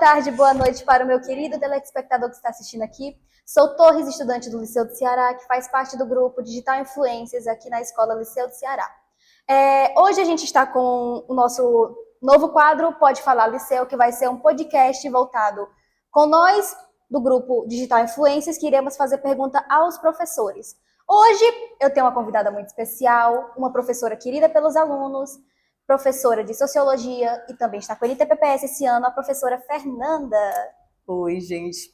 tarde, boa noite para o meu querido telespectador que está assistindo aqui. Sou Torres, estudante do Liceu do Ceará, que faz parte do grupo Digital Influencers aqui na Escola Liceu do Ceará. Hoje a gente está com o nosso novo quadro Pode Falar Liceu, que vai ser um podcast voltado com nós, do grupo Digital Influencers, que iremos fazer pergunta aos professores. Hoje eu tenho uma convidada muito especial, uma professora querida pelos alunos, professora de Sociologia e também está com a NTPPS esse ano, a professora Fernanda. Oi, gente.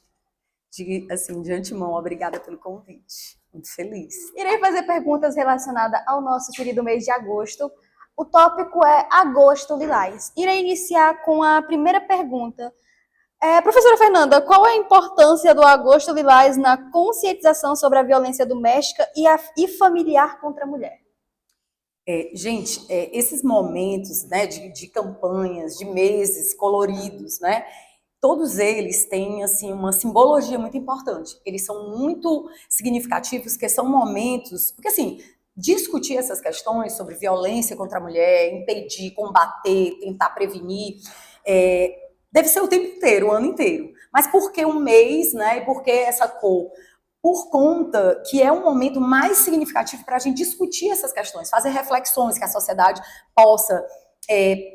De antemão, obrigada pelo convite. Muito feliz. Irei fazer perguntas relacionadas ao nosso querido mês de agosto. O tópico é Agosto Lilás. Irei iniciar com a primeira pergunta. Professora Fernanda, qual é a importância do Agosto Lilás na conscientização sobre a violência doméstica e familiar contra a mulher? Esses momentos, né, de campanhas, de meses coloridos, né, todos eles têm assim, uma simbologia muito importante. Eles são muito significativos, porque são momentos... Porque, assim, discutir essas questões sobre violência contra a mulher, impedir, combater, tentar prevenir, deve ser o tempo inteiro, o ano inteiro. Mas por que um mês, né, e por que essa cor? Por conta que é um momento mais significativo para a gente discutir essas questões, fazer reflexões, que a sociedade possa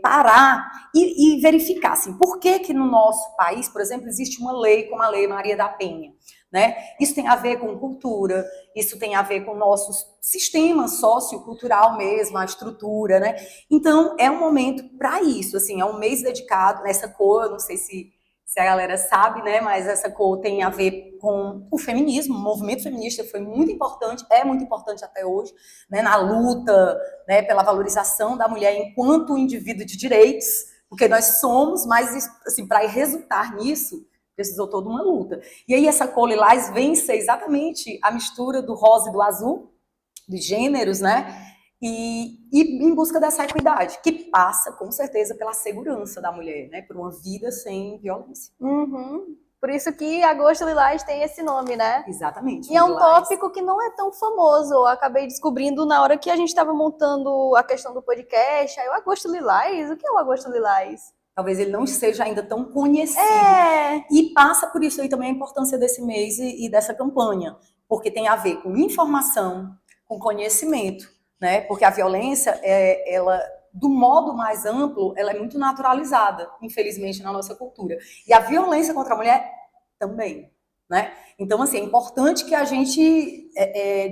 parar e verificar, assim, por que no nosso país, por exemplo, existe uma lei como a Lei Maria da Penha, né? Isso tem a ver com cultura, isso tem a ver com o nosso sistema sociocultural mesmo, a estrutura, né? Então, é um momento para isso, assim, é um mês dedicado nessa cor, não sei se a galera sabe, né, mas essa cor tem a ver com o feminismo, o movimento feminista foi muito importante, é muito importante até hoje, né, na luta, né, pela valorização da mulher enquanto indivíduo de direitos, porque nós somos, mas assim, para resultar nisso, precisou toda uma luta. E aí essa cor lilás vem ser exatamente a mistura do rosa e do azul, de gêneros, né, e em busca dessa equidade, que passa, com certeza, pela segurança da mulher, né? Por uma vida sem violência. Uhum. Por isso que Agosto Lilás tem esse nome, né? Exatamente. E é um tópico que não é tão famoso. Eu acabei descobrindo na hora que a gente estava montando a questão do podcast. Aí o Agosto Lilás, o que é o Agosto Lilás? Talvez ele não seja ainda tão conhecido. E passa por isso aí também a importância desse mês e dessa campanha, porque tem a ver com informação, com conhecimento, né? Porque a violência, ela, do modo mais amplo, ela é muito naturalizada, infelizmente, na nossa cultura. E a violência contra a mulher também, né? Então, assim, é importante que a gente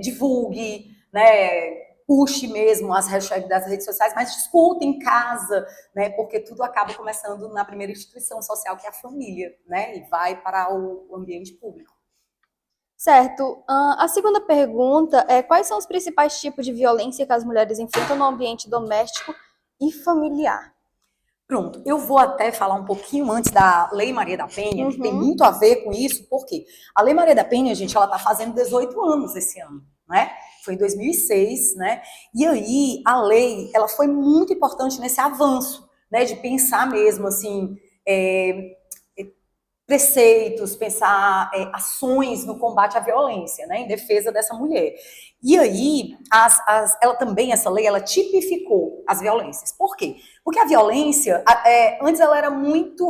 divulgue, né? Puxe mesmo as hashtags das redes sociais, mas discuta em casa, né? Porque tudo acaba começando na primeira instituição social, que é a família, né? E vai para o ambiente público. Certo. A segunda pergunta é: quais são os principais tipos de violência que as mulheres enfrentam no ambiente doméstico e familiar? Pronto, eu vou até falar um pouquinho antes da Lei Maria da Penha, que tem muito a ver com isso, porque a Lei Maria da Penha, gente, ela está fazendo 18 anos esse ano, né? Foi em 2006, né? E aí a lei, ela foi muito importante nesse avanço, né? De pensar mesmo, assim, preceitos, pensar ações no combate à violência, né, em defesa dessa mulher. E aí, ela também, essa lei, ela tipificou as violências. Por quê? Porque a violência, antes ela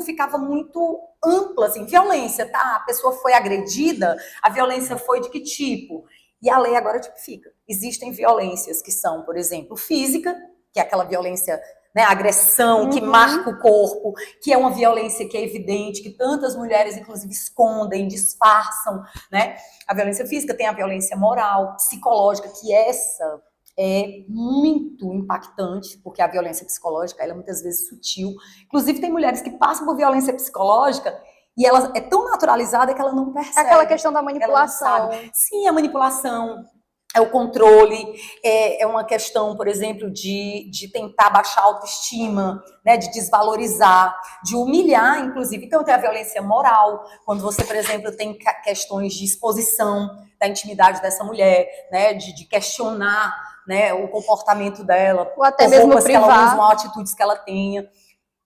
ficava muito ampla, assim, violência, tá? A pessoa foi agredida, a violência foi de que tipo? E a lei agora tipifica. Existem violências que são, por exemplo, física, que é aquela violência, né, a agressão que marca o corpo, que é uma violência que é evidente, que tantas mulheres, inclusive, escondem, disfarçam, né? A violência física, tem a violência moral, psicológica, que essa é muito impactante, porque a violência psicológica, ela é muitas vezes sutil. Inclusive, tem mulheres que passam por violência psicológica e ela é tão naturalizada que ela não percebe. Aquela questão da manipulação. Sim, a manipulação, é o controle, é uma questão, por exemplo, de tentar baixar a autoestima, né, de desvalorizar, de humilhar, inclusive. Então, tem a violência moral, quando você, por exemplo, tem questões de exposição da intimidade dessa mulher, né, de questionar, né, o comportamento dela, ou até mesmo roupas privar. que ela usa, ou atitudes que ela tenha.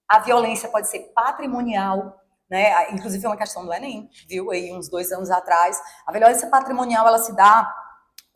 A violência pode ser patrimonial, né, inclusive é uma questão do Enem, viu, aí uns 2 anos atrás. A violência patrimonial, ela se dá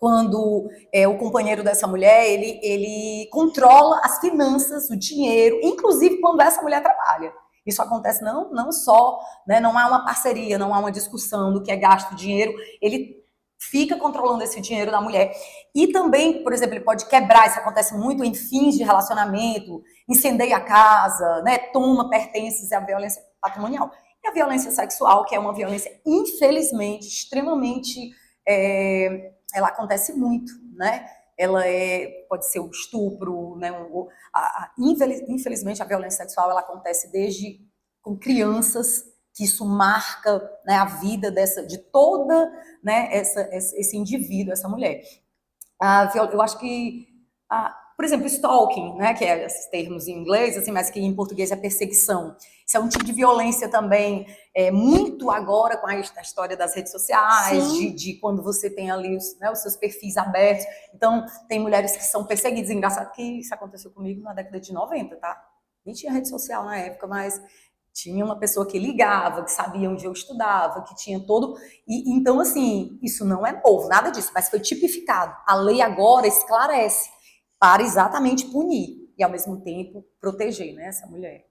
quando o companheiro dessa mulher, ele controla as finanças, o dinheiro, inclusive quando essa mulher trabalha. Isso acontece não só, né, não há uma parceria, não há uma discussão do que é gasto dinheiro, ele fica controlando esse dinheiro da mulher. E também, por exemplo, ele pode quebrar, isso acontece muito em fins de relacionamento, incendeia a casa, né, toma pertences, é a violência patrimonial. E a violência sexual, que é uma violência, infelizmente, extremamente, ela acontece muito, né? Ela pode ser o estupro, né? Infelizmente, a violência sexual ela acontece desde com crianças, que isso marca, né, a vida de toda, né, esse indivíduo, essa mulher. Eu acho que, por exemplo, stalking, né, que é esses termos em inglês, assim, mas que em português é perseguição. Isso é um tipo de violência também, muito agora com a história das redes sociais, de quando você tem ali os seus perfis abertos. Então, tem mulheres que são perseguidas. Engraçado que isso aconteceu comigo na década de 90, tá? Nem tinha rede social na época, mas tinha uma pessoa que ligava, que sabia onde eu estudava, que tinha todo... Então, assim, isso não é novo, nada disso, mas foi tipificado. A lei agora esclarece para exatamente punir e, ao mesmo tempo, proteger, né, essa mulher.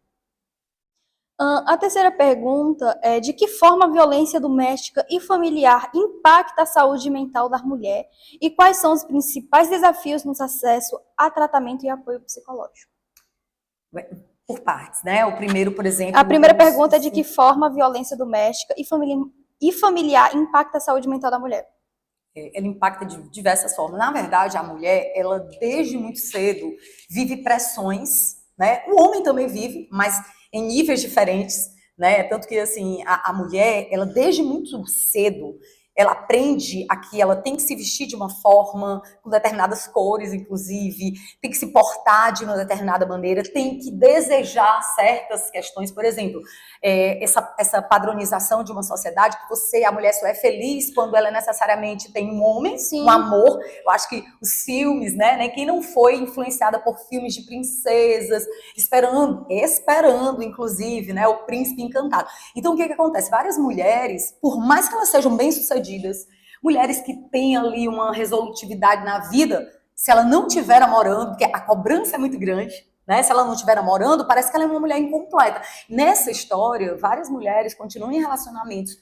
A terceira pergunta é: de que forma a violência doméstica e familiar impacta a saúde mental da mulher e quais são os principais desafios no acesso a tratamento e apoio psicológico? Por partes, né? O primeiro, por exemplo... A primeira pergunta é: de que forma a violência doméstica e familiar impacta a saúde mental da mulher? Ela impacta de diversas formas. Na verdade, a mulher, ela desde muito cedo vive pressões, né? O homem também vive, mas em níveis diferentes, né? Tanto que, assim, a mulher, ela desde muito cedo, ela aprende a que ela tem que se vestir de uma forma, com determinadas cores, inclusive, tem que se portar de uma determinada maneira, tem que desejar certas questões. Por exemplo, essa padronização de uma sociedade que a mulher só é feliz quando ela necessariamente tem um homem, um amor. Eu acho que os filmes, né? Quem não foi influenciada por filmes de princesas, esperando, inclusive, né, o príncipe encantado. Então, o que acontece? Várias mulheres, por mais que elas sejam bem-sucedidas, mulheres que têm ali uma resolutividade na vida, se ela não estiver namorando, porque a cobrança é muito grande, né? Se ela não estiver namorando, parece que ela é uma mulher incompleta. Nessa história, várias mulheres continuam em relacionamentos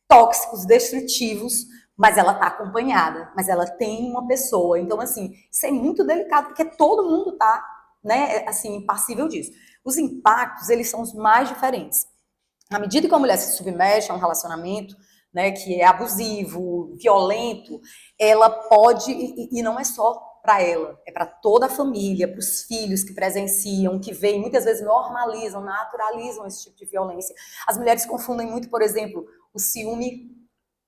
tóxicos, destrutivos, mas ela está acompanhada, mas ela tem uma pessoa. Então, assim, isso é muito delicado, porque todo mundo está, né, assim, passível disso. Os impactos, eles são os mais diferentes. À medida que a mulher se submete a um relacionamento, né, que é abusivo, violento, ela pode, e não é só para ela, é para toda a família, para os filhos que presenciam, que veem, muitas vezes normalizam, naturalizam esse tipo de violência. As mulheres confundem muito, por exemplo, o ciúme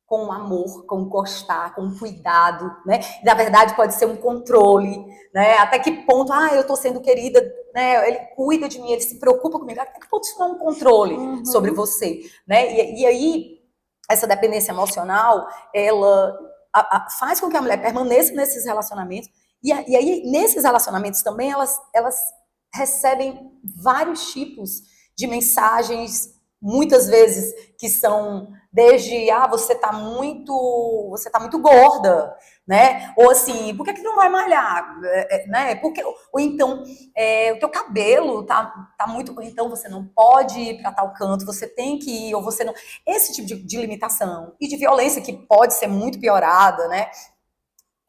com amor, com gostar, com cuidado, né? E, na verdade, pode ser um controle, né? Até que ponto, eu estou sendo querida, né? Ele cuida de mim, ele se preocupa comigo. Até que ponto isso não é um controle sobre você, né? E aí, essa dependência emocional, ela faz com que a mulher permaneça nesses relacionamentos. E aí, nesses relacionamentos também, elas recebem vários tipos de mensagens, muitas vezes que são desde, você tá muito gorda, né? Ou assim, por que não vai malhar? Né? Ou então, o teu cabelo tá muito... Então, você não pode ir para tal canto, você tem que ir, ou você não... Esse tipo de limitação e de violência que pode ser muito piorada, né?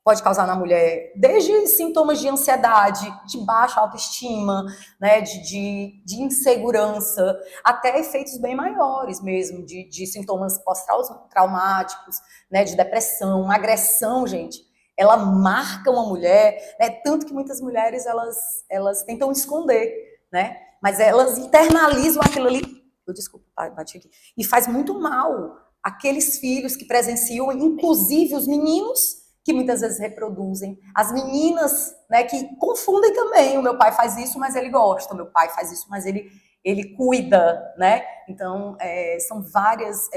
Pode causar na mulher desde sintomas de ansiedade, de baixa autoestima, né, de insegurança, até efeitos bem maiores mesmo, de sintomas pós-traumáticos, né, de depressão, agressão, gente. Ela marca uma mulher, né, tanto que muitas mulheres elas tentam esconder, né, mas elas internalizam aquilo ali. Desculpa, bati aqui. E faz muito mal aqueles filhos que presenciam, inclusive os meninos, que muitas vezes reproduzem. As meninas, né, que confundem também. O meu pai faz isso, mas ele gosta. O meu pai faz isso, mas ele cuida, né? Então, são vários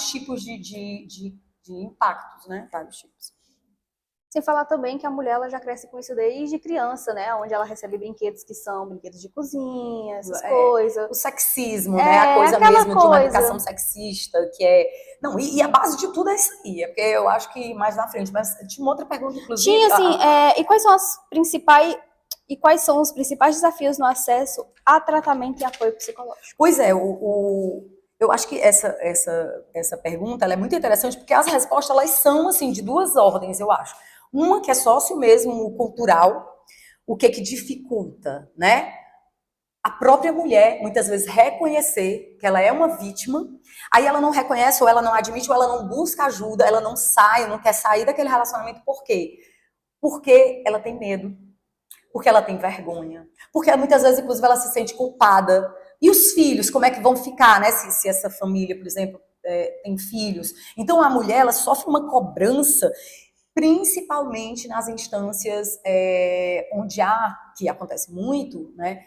tipos de impactos, né? Vários tipos. Sem falar também que a mulher ela já cresce com isso desde criança, né? Onde ela recebe brinquedos que são brinquedos de cozinha, essas coisas. O sexismo, né? A coisa mesmo de uma educação sexista, que é... Não, e a base de tudo é isso aí, porque eu acho que mais na frente, mas tinha uma outra pergunta, inclusive... Tinha, assim, e quais são as principais... E quais são os principais desafios no acesso a tratamento e apoio psicológico? Pois é, eu acho que essa pergunta ela é muito interessante porque as respostas elas são assim de duas ordens, eu acho. Uma que é sócio mesmo cultural, o que dificulta, né? A própria mulher, muitas vezes, reconhecer que ela é uma vítima, aí ela não reconhece, ou ela não admite, ou ela não busca ajuda, ela não sai, não quer sair daquele relacionamento. Por quê? Porque ela tem medo, porque ela tem vergonha, porque muitas vezes, inclusive, ela se sente culpada. E os filhos, como é que vão ficar, né? Se essa família, por exemplo, tem filhos. Então, a mulher, ela sofre uma cobrança, principalmente nas instâncias onde que acontece muito, né?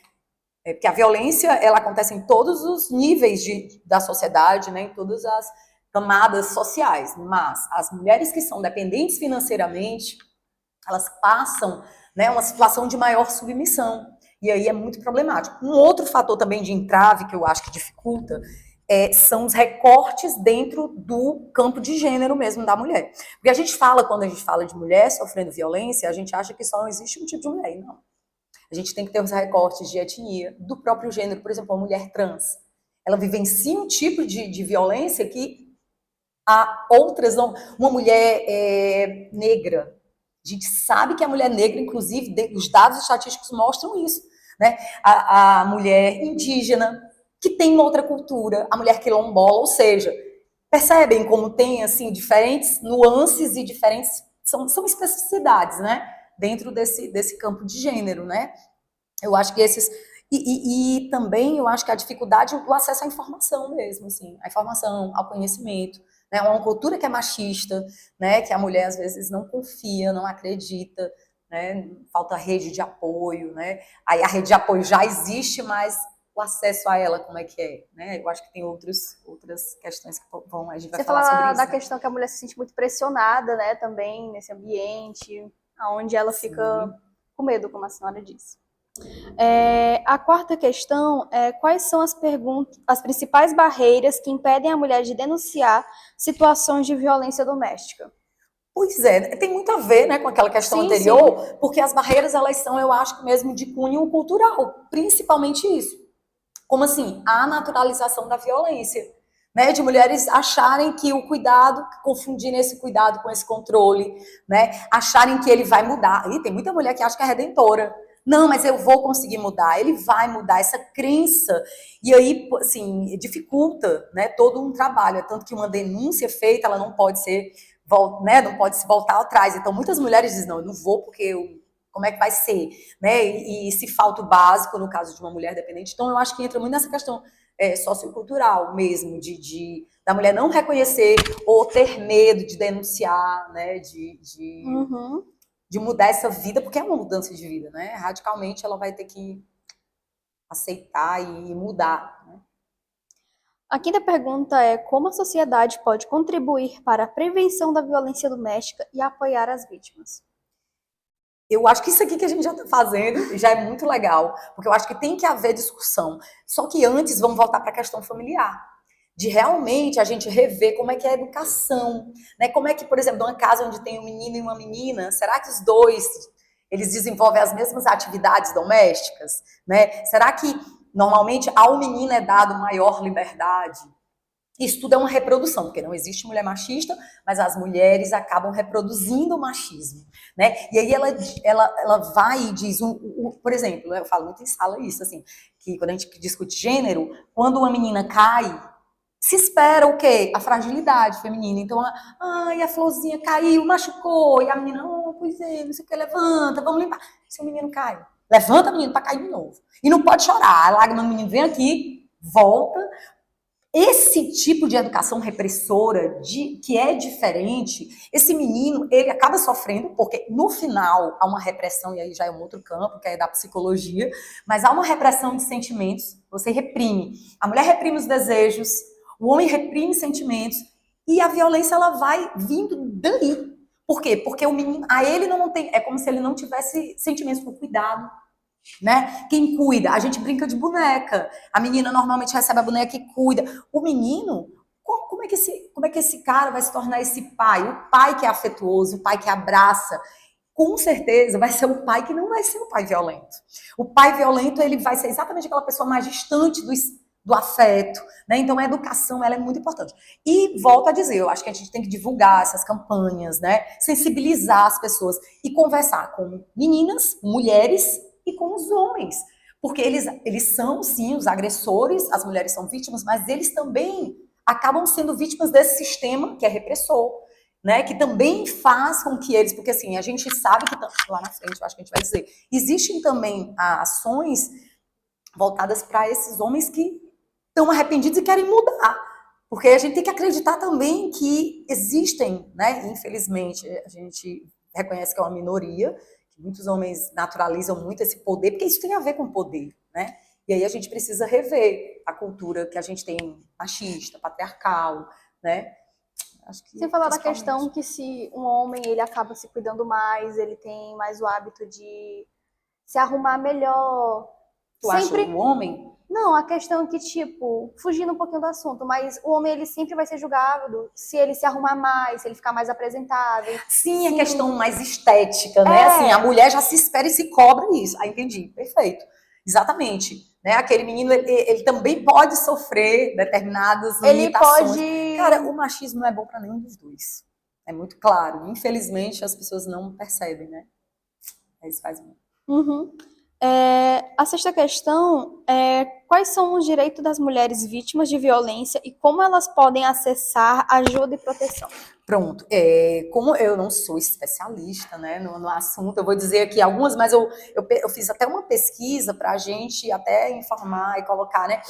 Porque a violência, ela acontece em todos os níveis da sociedade, né, em todas as camadas sociais, mas as mulheres que são dependentes financeiramente, elas passam, né, uma situação de maior submissão, e aí é muito problemático. Um outro fator também de entrave, que eu acho que dificulta, são os recortes dentro do campo de gênero mesmo da mulher. Porque a gente fala, quando a gente fala de mulher sofrendo violência, a gente acha que só existe um tipo de mulher, e não. A gente tem que ter os recortes de etnia, do próprio gênero. Por exemplo, a mulher trans. Ela vivencia um tipo de violência que há outras não. Uma mulher negra. A gente sabe que a mulher negra, inclusive, os dados estatísticos mostram isso. Né? A mulher indígena, que tem uma outra cultura, a mulher quilombola, ou seja, percebem como tem assim, diferentes nuances e diferentes. São especificidades, né? Dentro desse campo de gênero, né? Eu acho que esses... E também eu acho que a dificuldade do acesso à informação mesmo, assim, à informação, ao conhecimento, né? Uma cultura que é machista, né? Que a mulher às vezes não confia, não acredita, né? Falta rede de apoio, né? Aí a rede de apoio já existe, mas o acesso a ela, como é que é, né? Eu acho que tem outras questões que a gente vai Você falar sobre fala isso. da Né? questão que a mulher se sente muito pressionada, né, também nesse ambiente, onde ela fica com medo, como a senhora disse. A quarta questão é quais são as principais barreiras que impedem a mulher de denunciar situações de violência doméstica? Pois é, tem muito a ver, né, com aquela questão anterior, sim. Porque as barreiras, elas são, eu acho, mesmo de cunho cultural, principalmente isso. Como assim? A naturalização da violência, né, de mulheres acharem que o cuidado, confundirem esse cuidado com esse controle, né, acharem que ele vai mudar. E tem muita mulher que acha que é redentora. Não, mas eu vou conseguir mudar, ele vai mudar, essa crença. E aí, assim, dificulta, né, todo um trabalho. É tanto que uma denúncia feita, ela não pode ser... Né, não pode se voltar atrás. Então, muitas mulheres dizem, não, eu não vou porque como é que vai ser? Né? E se falta o básico, no caso de uma mulher dependente. Então, eu acho que entra muito nessa questão sociocultural mesmo, da mulher não reconhecer ou ter medo de denunciar, né? De mudar essa vida, porque é uma mudança de vida, né? Radicalmente, ela vai ter que aceitar e mudar, né? A quinta pergunta é como a sociedade pode contribuir para a prevenção da violência doméstica e apoiar as vítimas? Eu acho que isso aqui que a gente já está fazendo já é muito legal, porque eu acho que tem que haver discussão. Só que antes vamos voltar para a questão familiar, de realmente a gente rever como é que é a educação, né? Como é que, por exemplo, numa casa onde tem um menino e uma menina, será que os dois eles desenvolvem as mesmas atividades domésticas, né? Será que normalmente ao menino é dado maior liberdade? Isso tudo é uma reprodução, porque não existe mulher machista, mas as mulheres acabam reproduzindo o machismo, né? E aí ela vai e diz, por exemplo, eu falo muito em sala isso, assim, que quando a gente discute gênero, quando uma menina cai, se espera o quê? A fragilidade feminina. Então, a florzinha caiu, machucou, e a menina, pois é, não sei o que, levanta, vamos limpar. Se o menino cai, levanta a menina para cair de novo. E não pode chorar, a lágrima do menino vem aqui, volta. Esse tipo de educação repressora, que é diferente, esse menino, ele acaba sofrendo, porque no final há uma repressão, e aí já é um outro campo, que é da psicologia, mas há uma repressão de sentimentos, você reprime. A mulher reprime os desejos, o homem reprime sentimentos, e a violência ela vai vindo daí. Por quê? Porque o menino, a ele não tem, é como se ele não tivesse sentimentos por cuidado, né? Quem cuida? A gente brinca de boneca. A menina normalmente recebe a boneca e cuida. O menino, como é que esse cara vai se tornar esse pai? O pai que é afetuoso, o pai que abraça. com certeza vai ser o pai que não vai ser o pai violento. O pai violento, ele vai ser exatamente aquela pessoa mais distante do afeto, né? Então a educação, ela é muito importante. E volto a dizer, eu acho que a gente tem que divulgar essas campanhas, né? Sensibilizar as pessoas e conversar com meninas, mulheres e com os homens. Porque eles são, sim, os agressores, as mulheres são vítimas, mas eles também acabam sendo vítimas desse sistema que é repressor, né, que também faz com que eles, porque assim, a gente sabe que, lá na frente, eu acho que a gente vai dizer, existem também ações voltadas para esses homens que estão arrependidos e querem mudar, porque a gente tem que acreditar também que existem, né, infelizmente, a gente reconhece que é uma minoria, que muitos homens naturalizam muito esse poder, porque isso tem a ver com poder, né, e aí a gente precisa rever a cultura que a gente tem machista, patriarcal, né. Acho que sem falar da questão que se um homem ele acaba se cuidando mais, ele tem mais o hábito de se arrumar melhor. Tu acha o homem? Não, a questão é que, tipo, fugindo um pouquinho do assunto, mas o homem ele sempre vai ser julgado se ele se arrumar mais, se ele ficar mais apresentável. Sim, a questão mais estética, né? Assim, a mulher já se espera e se cobra isso. Ah, entendi, perfeito. Exatamente. Né? Aquele menino, ele também pode sofrer determinadas limitações. Ele pode... Cara, o machismo não é bom para nenhum dos dois. É muito claro. Infelizmente, as pessoas não percebem, né? Isso faz muito. Uhum. A sexta questão é quais são os direitos das mulheres vítimas de violência e como elas podem acessar ajuda e proteção? Pronto, como eu não sou especialista, né, no assunto, eu vou dizer aqui algumas, mas eu fiz até uma pesquisa para a gente até informar e colocar, né.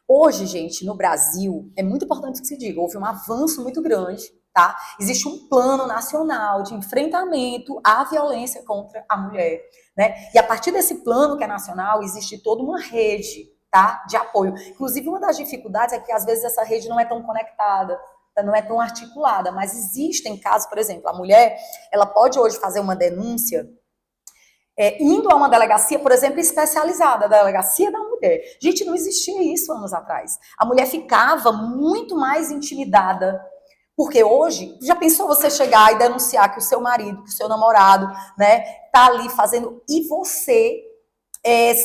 Hoje, gente, no Brasil, é muito importante que se diga, houve um avanço muito grande, tá? Existe um plano nacional de enfrentamento à violência contra a mulher, né? E a partir desse plano que é nacional, existe toda uma rede, tá, de apoio. Inclusive, uma das dificuldades é que às vezes essa rede não é tão conectada, não é tão articulada, mas existem casos, por exemplo, a mulher, ela pode hoje fazer uma denúncia indo a uma delegacia, por exemplo, especializada, a delegacia da mulher. Gente, não existia isso anos atrás. A mulher ficava muito mais intimidada, porque hoje, já pensou você chegar e denunciar que o seu marido, que o seu namorado, né, tá ali fazendo, e você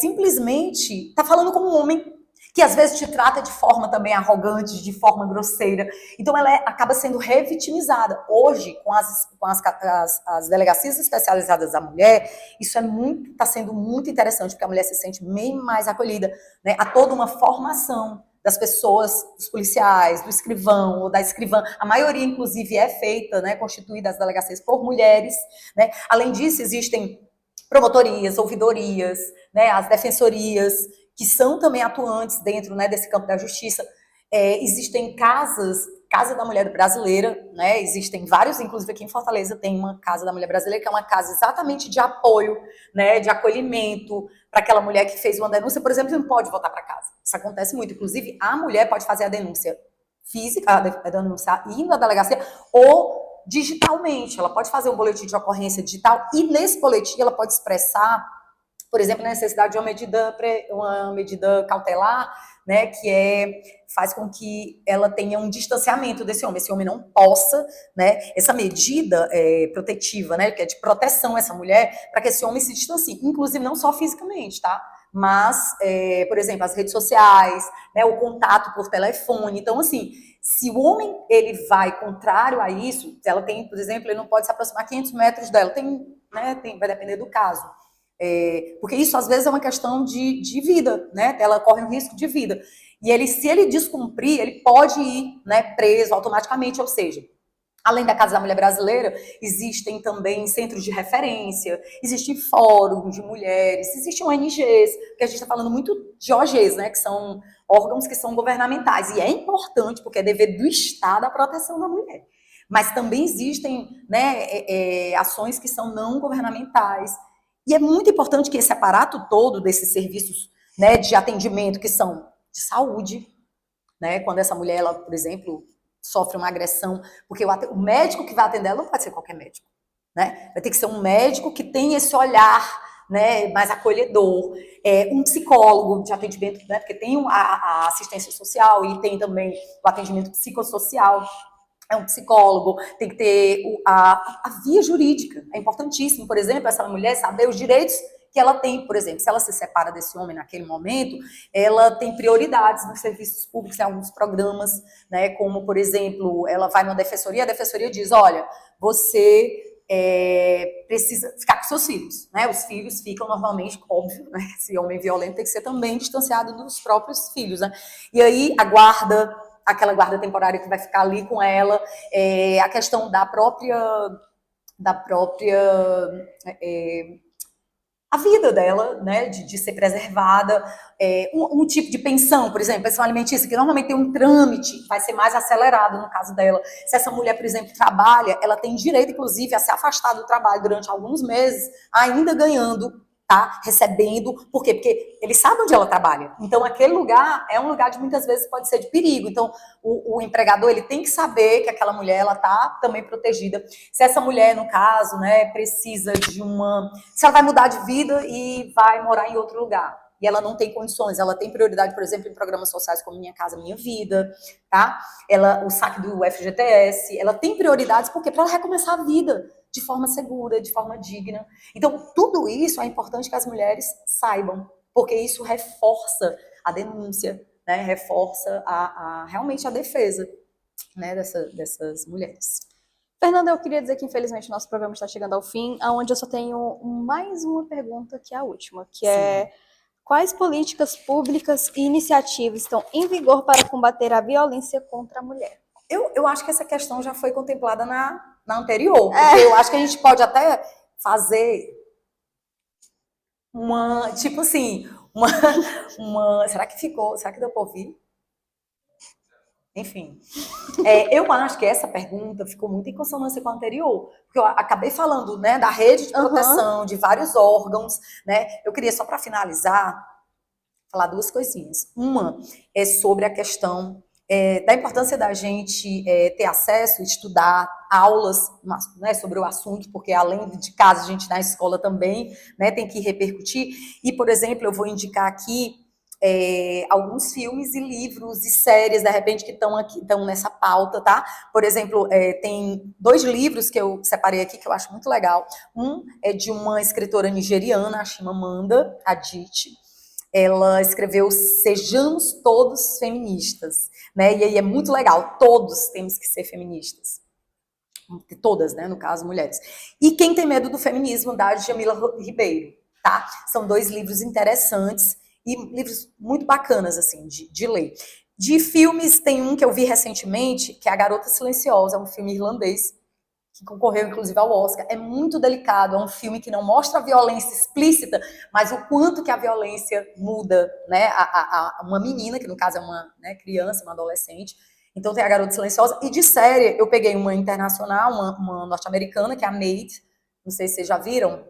simplesmente tá falando como um homem, que às vezes te trata de forma também arrogante, de forma grosseira. Então ela acaba sendo revitimizada. Hoje, com as delegacias especializadas da mulher, isso está sendo muito interessante, porque a mulher se sente bem mais acolhida, né? Há toda uma formação das pessoas, dos policiais, do escrivão ou da escrivã. A maioria, inclusive, é feita, né, constituída as delegacias por mulheres, né? Além disso, existem promotorias, ouvidorias, né, as defensorias, que são também atuantes dentro, né, desse campo da justiça. Existem Casa da Mulher Brasileira, né, existem vários, inclusive aqui em Fortaleza tem uma Casa da Mulher Brasileira, que é uma casa exatamente de apoio, né, de acolhimento para aquela mulher que fez uma denúncia, por exemplo, não pode voltar para casa. Isso acontece muito. Inclusive, a mulher pode fazer a denúncia física, a denúncia indo à delegacia, ou digitalmente. Ela pode fazer um boletim de ocorrência digital e nesse boletim ela pode expressar, por exemplo, a necessidade de uma medida cautelar, né, que faz com que ela tenha um distanciamento desse homem. Esse homem não possa, né, essa medida protetiva, né, que é de proteção a essa mulher, para que esse homem se distancie, inclusive não só fisicamente, tá? Mas, por exemplo, as redes sociais, né, o contato por telefone. Então, assim, se o homem ele vai contrário a isso, ela tem, por exemplo, ele não pode se aproximar 500 metros dela, vai depender do caso. Porque isso às vezes é uma questão de vida, né? Ela corre um risco de vida. E se ele descumprir, ele pode ir, né, preso automaticamente, ou seja, além da Casa da Mulher Brasileira, existem também centros de referência, existem fóruns de mulheres, existem ONGs, que a gente está falando muito de OGs, né, que são órgãos que são governamentais. E é importante, porque é dever do Estado a proteção da mulher. Mas também existem, né, ações que são não governamentais. E é muito importante que esse aparato todo desses serviços, né, de atendimento, que são de saúde, né, quando essa mulher, ela, por exemplo, sofre uma agressão, porque o médico que vai atender ela não pode ser qualquer médico, né? Vai ter que ser um médico que tem esse olhar, né, mais acolhedor, um psicólogo de atendimento, né, porque tem a assistência social e tem também o atendimento psicossocial. é um psicólogo, tem que ter a via jurídica. É importantíssimo, por exemplo, essa mulher saber os direitos que ela tem, por exemplo, se ela se separa desse homem naquele momento, ela tem prioridades nos serviços públicos, em alguns programas, né, como, por exemplo, ela vai numa defensoria, a defensoria diz, olha, você precisa ficar com seus filhos, né, os filhos ficam normalmente, óbvio, né, esse homem violento tem que ser também distanciado dos próprios filhos, né, e aí a guarda, aquela guarda temporária que vai ficar ali com ela, a questão da própria a vida dela, né, de ser preservada, um tipo de pensão, por exemplo, pensão alimentícia, que normalmente tem um trâmite, vai ser mais acelerado no caso dela. Se essa mulher, por exemplo, trabalha, ela tem direito, inclusive, a se afastar do trabalho durante alguns meses, ainda ganhando, tá, recebendo, por quê? Porque ele sabe onde ela trabalha. Então, aquele lugar é um lugar de muitas vezes pode ser de perigo. Então, o empregador, ele tem que saber que aquela mulher, ela tá também protegida. Se essa mulher, no caso, né, precisa de se ela vai mudar de vida e vai morar em outro lugar, e ela não tem condições, ela tem prioridade, por exemplo, em programas sociais como Minha Casa Minha Vida, tá? O saque do FGTS, ela tem prioridades porque para ela recomeçar a vida de forma segura, de forma digna. Então, tudo isso é importante que as mulheres saibam, porque isso reforça a denúncia, né? Reforça realmente a defesa, né, dessas mulheres. Fernanda, eu queria dizer que infelizmente o nosso programa está chegando ao fim, onde eu só tenho mais uma pergunta que é a última, que é quais políticas públicas e iniciativas estão em vigor para combater a violência contra a mulher? Eu acho que essa questão já foi contemplada na anterior, porque eu acho que a gente pode até fazer tipo assim, será que ficou, será que deu para ouvir? Enfim, eu acho que essa pergunta ficou muito em consonância com a anterior, porque eu acabei falando, né, da rede de proteção, de vários órgãos, né, eu queria só para finalizar, falar duas coisinhas. Uma é sobre a questão da importância da gente ter acesso, estudar aulas, né, sobre o assunto, porque além de casa, a gente na escola também, né, tem que repercutir. E, por exemplo, eu vou indicar aqui alguns filmes e livros e séries, de repente, que estão nessa pauta, tá? Por exemplo, tem 2 livros que eu separei aqui, que eu acho muito legal. Um é de uma escritora nigeriana, a Chimamanda Adichie. Ela escreveu Sejamos Todos Feministas, né? E aí é muito legal, todos temos que ser feministas. Todas, né? No caso, mulheres. E Quem Tem Medo do Feminismo, da Djamila Ribeiro, tá? São 2 livros interessantes e livros muito bacanas, assim, de ler. De filmes, tem um que eu vi recentemente, que é A Garota Silenciosa, é um filme irlandês, que concorreu inclusive ao Oscar. É muito delicado, é um filme que não mostra a violência explícita, mas o quanto que a violência muda, né? Uma menina, que no caso é uma, né, criança, uma adolescente. Então tem A Garota Silenciosa. E de série, eu peguei uma internacional, uma norte-americana, que é a Maid. Não sei se vocês já viram.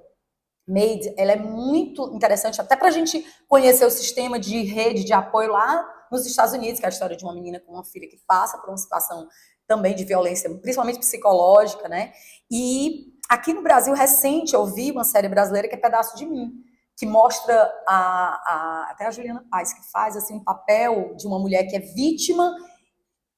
Maid, ela é muito interessante, até para a gente conhecer o sistema de rede de apoio lá nos Estados Unidos, que é a história de uma menina com uma filha que passa por uma situação também de violência, principalmente psicológica, né? E aqui no Brasil, recente, eu vi uma série brasileira que é Pedaço de Mim, que mostra até a Juliana Paz, que faz assim, um papel de uma mulher que é vítima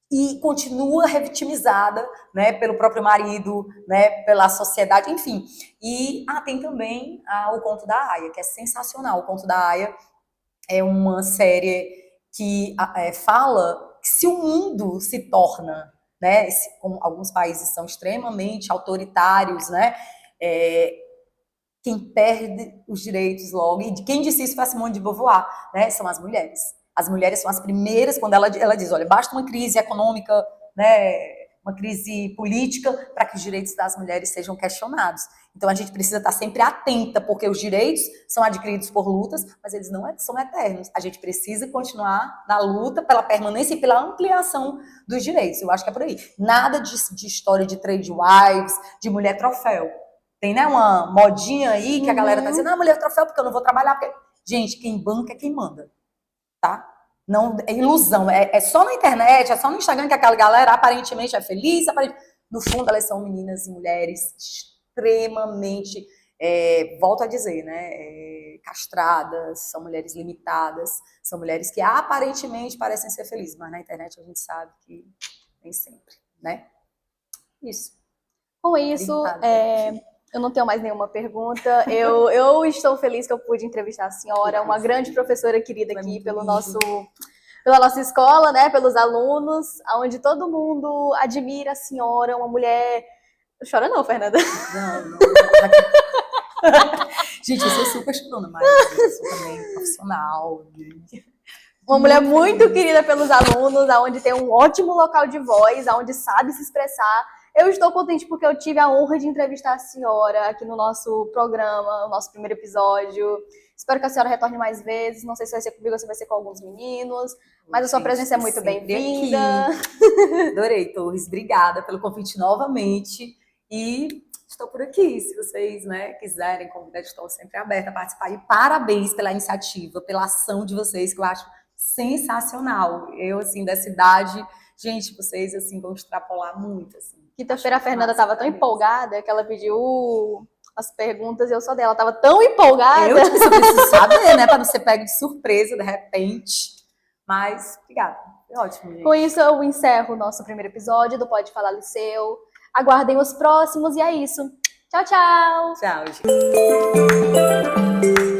e continua revitimizada, né, pelo próprio marido, né, pela sociedade, enfim. E tem também o Conto da Aia, que é sensacional. O Conto da Aia é uma série que fala que se o mundo se torna, né, como alguns países são extremamente autoritários, né, quem perde os direitos logo, e quem disse isso foi a Simone de Beauvoir, né, são as mulheres. As mulheres são as primeiras, quando ela diz, olha, basta uma crise econômica, né, uma crise política, para que os direitos das mulheres sejam questionados. Então a gente precisa estar sempre atenta, porque os direitos são adquiridos por lutas, mas eles não são eternos. A gente precisa continuar na luta pela permanência e pela ampliação dos direitos. Eu acho que é por aí. Nada de história de trade wives, de mulher troféu. Tem, né, uma modinha aí que a galera tá dizendo, mulher troféu porque eu não vou trabalhar. Porque... Gente, quem banca é quem manda, tá? Não, é ilusão, é só na internet, é só no Instagram que aquela galera aparentemente é feliz, no fundo elas são meninas e mulheres extremamente, volto a dizer, né, castradas, são mulheres limitadas, são mulheres que aparentemente parecem ser felizes, mas na internet a gente sabe que nem sempre, né? Isso. Com isso, Obrigada. eu não tenho mais nenhuma pergunta. Eu estou feliz que eu pude entrevistar a senhora, uma grande professora querida aqui pela nossa escola, né, pelos alunos, onde todo mundo admira a senhora, uma mulher... Não chora não, Fernanda. Não. Gente, eu sou super chorona, mas eu sou também profissional. Uma mulher muito querida pelos alunos, onde tem um ótimo local de voz, onde sabe se expressar. Eu estou contente porque eu tive a honra de entrevistar a senhora aqui no nosso programa, no nosso primeiro episódio. Espero que a senhora retorne mais vezes. Não sei se vai ser comigo ou se vai ser com alguns meninos, mas a sua presença é muito bem-vinda. Adorei, Torres. Obrigada pelo convite novamente. E estou por aqui. Se vocês, né, quiserem convidar, estou sempre aberta a participar. E parabéns pela iniciativa, pela ação de vocês, que eu acho sensacional. Eu, assim, dessa idade, gente, vocês, assim, vão extrapolar muito, assim. Quinta-feira a Fernanda estava tão empolgada que ela pediu as perguntas e eu só dela. Ela estava tão empolgada. Eu preciso saber, né, para não ser pego de surpresa, de repente. Mas, obrigada. Foi ótimo, gente. Com isso, eu encerro o nosso primeiro episódio do Pode Falar Liceu. Aguardem os próximos e é isso. Tchau, tchau! Tchau, gente.